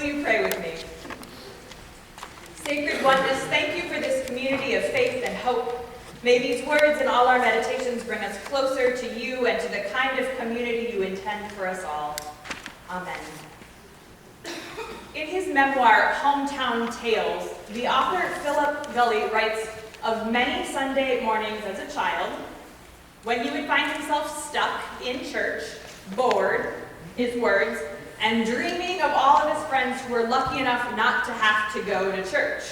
will you pray with me? Sacred Oneness, thank you for this community of faith and hope. May these words and all our meditations bring us closer to you and to the kind of community you intend for us all. Amen. In his memoir, Hometown Tales, the author Philip Gully writes of many Sunday mornings as a child, when he would find himself stuck in church, bored, his words, and dreaming of all of his friends who were lucky enough not to have to go to church.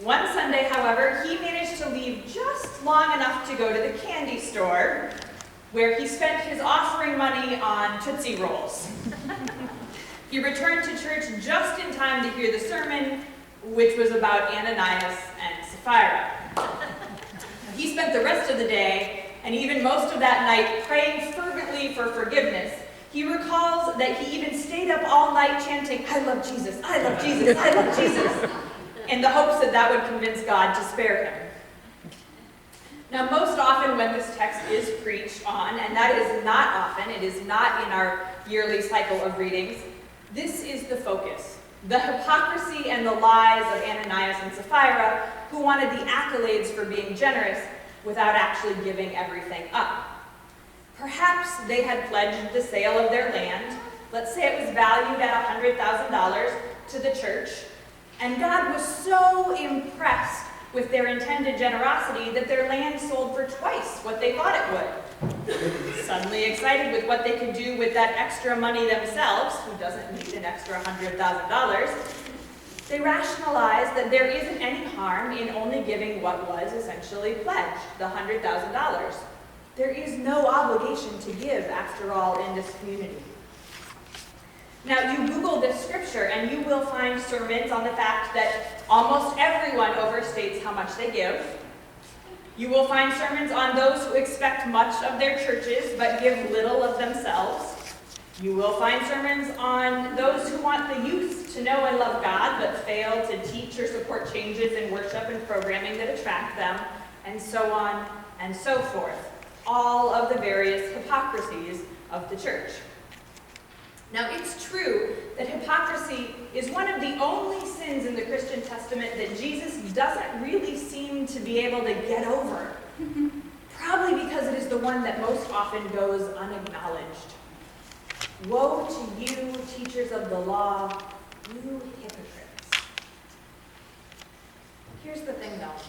One Sunday, however, he managed to leave just long enough to go to the candy store, where he spent his offering money on Tootsie Rolls. He returned to church just in time to hear the sermon, which was about Ananias and Sapphira. He spent the rest of the day, and even most of that night, praying fervently for forgiveness. He recalls that he even stayed up all night chanting, "I love Jesus, I love Jesus, I love Jesus," in the hopes that that would convince God to spare him. Now, most often when this text is preached on, and that is not often, it is not in our yearly cycle of readings, this is the focus: the hypocrisy and the lies of Ananias and Sapphira, who wanted the accolades for being generous without actually giving everything up. Perhaps they had pledged the sale of their land, let's say it was valued at $100,000, to the church, and God was so impressed with their intended generosity that their land sold for twice what they thought it would. Suddenly excited with what they could do with that extra money themselves, who doesn't need an extra $100,000, they rationalized that there isn't any harm in only giving what was essentially pledged, the $100,000. There is no obligation to give, after all, in this community. Now, you Google this scripture and you will find sermons on the fact that almost everyone overstates how much they give. You will find sermons on those who expect much of their churches but give little of themselves. You will find sermons on those who want the youth to know and love God but fail to teach or support changes in worship and programming that attract them, and so on and so forth. All of the various hypocrisies of the church. Now, it's true that hypocrisy is one of the only sins in the Christian Testament that Jesus doesn't really seem to be able to get over. Probably because it is the one that most often goes unacknowledged. Woe to you, teachers of the law, you hypocrites. Here's the thing, though.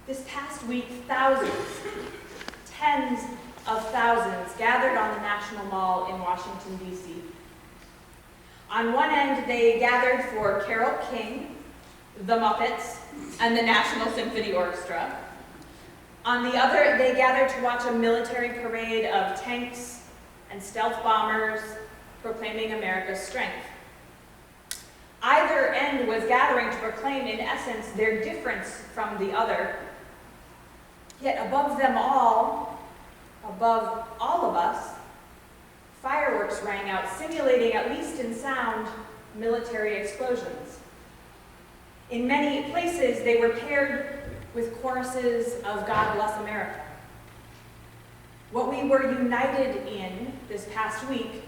This past week, thousands, tens of thousands gathered on the National Mall in Washington, D.C. On one end, they gathered for Carole King, the Muppets, and the National Symphony Orchestra. On the other, they gathered to watch a military parade of tanks and stealth bombers proclaiming America's strength. Either end was gathering to proclaim, in essence, their difference from the other. Yet above them all, above all of us, fireworks rang out, simulating, at least in sound, military explosions. In many places, they were paired with choruses of God Bless America. What we were united in this past week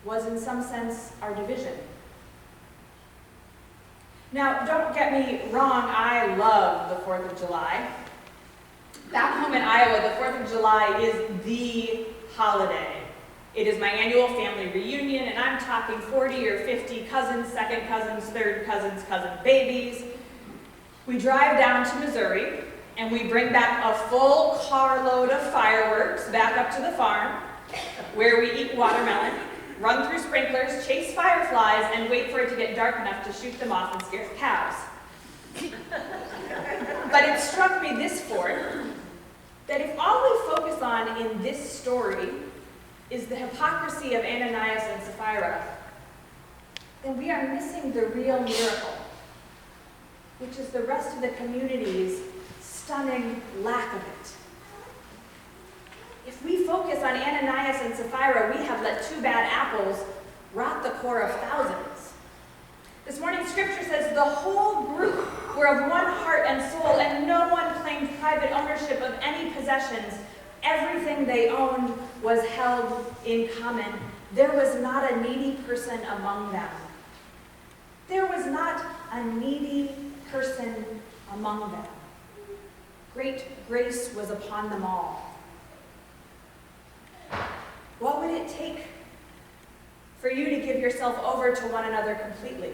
was, in some sense, our division. Now, don't get me wrong, I love the 4th of July. Back home in Iowa, the 4th of July is the holiday. It is my annual family reunion, and I'm talking 40 or 50 cousins, second cousins, third cousins, cousin babies. We drive down to Missouri, and we bring back a full carload of fireworks back up to the farm, where we eat watermelon, run through sprinklers, chase fireflies, and wait for it to get dark enough to shoot them off and scare the cows. But it struck me this 4th that if all we focus on in this story is the hypocrisy of Ananias and Sapphira, then we are missing the real miracle, which is the rest of the community's stunning lack of it. If we focus on Ananias and Sapphira, we have let two bad apples rot the core of thousands. This morning's scripture says the whole group were of one heart and soul, and no one claimed private ownership of any possessions, Everything they owned was held in common. There was not a needy person among them. There was not a needy person among them. Great grace was upon them all. What would it take for you to give yourself over to one another completely?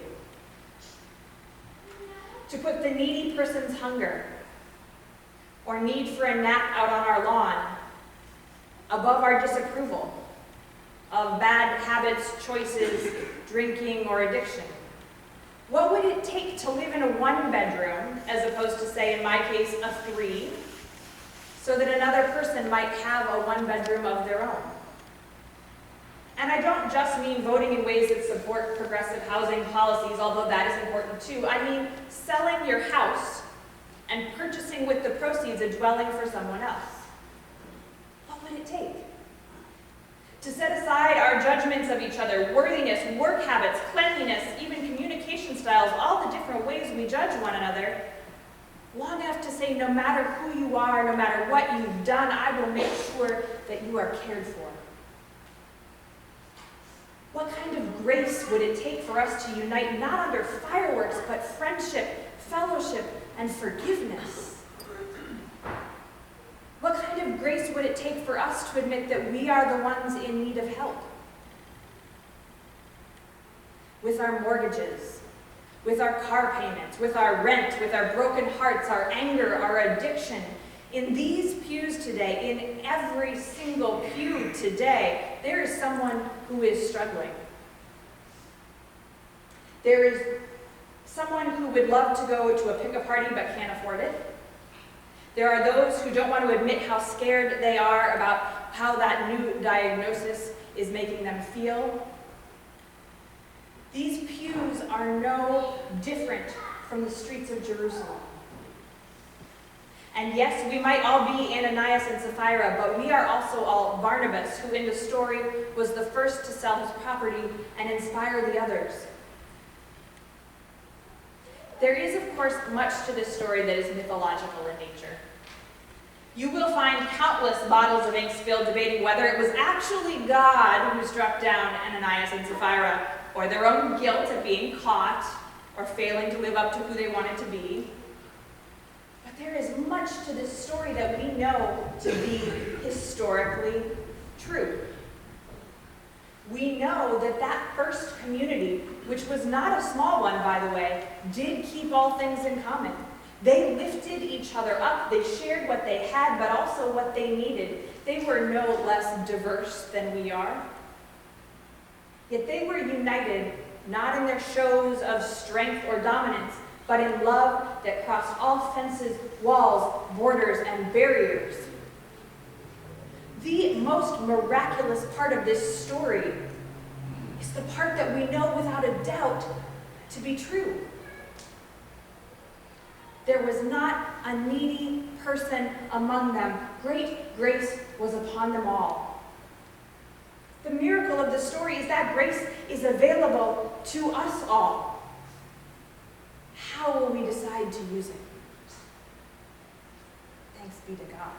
To put the needy person's hunger or need for a nap out on our lawn above our disapproval of bad habits, choices, drinking, or addiction? What would it take to live in a one-bedroom, as opposed to, say, in my case, a 3, so that another person might have a one-bedroom of their own? And I don't just mean voting in ways that support progressive housing policies, although that is important too. I mean selling your house and purchasing with the proceeds a dwelling for someone else. What would it take? To set aside our judgments of each other, worthiness, work habits, cleanliness, even communication styles, all the different ways we judge one another, long enough to say, no matter who you are, no matter what you've done, I will make sure that you are cared for. What kind of grace would it take for us to unite not under fireworks, but friendship, fellowship, and forgiveness? What kind of grace would it take for us to admit that we are the ones in need of help? With our mortgages, with our car payments, with our rent, with our broken hearts, our anger, our addiction. In these pews today, in every single pew today, there is someone who is struggling. There is someone who would love to go to a pick-a party but can't afford it. There are those who don't want to admit how scared they are about how that new diagnosis is making them feel. These pews are no different from the streets of Jerusalem. And yes, we might all be Ananias and Sapphira, but we are also all Barnabas, who in the story was the first to sell his property and inspire the others. There is, of course, much to this story that is mythological in nature. You will find countless bottles of ink spilled debating whether it was actually God who struck down Ananias and Sapphira, or their own guilt at being caught, or failing to live up to who they wanted to be. But there is much to this story that we know to be historically true. We know that that first community, which was not a small one, by the way, did keep all things in common. They lifted each other up. They shared what they had, but also what they needed. They were no less diverse than we are. Yet they were united, not in their shows of strength or dominance, but in love that crossed all fences, walls, borders, and barriers. The most miraculous part of this story is the part that we know without a doubt to be true. There was not a needy person among them. Great grace was upon them all. The miracle of the story is that grace is available to us all. How will we decide to use it? Thanks be to God.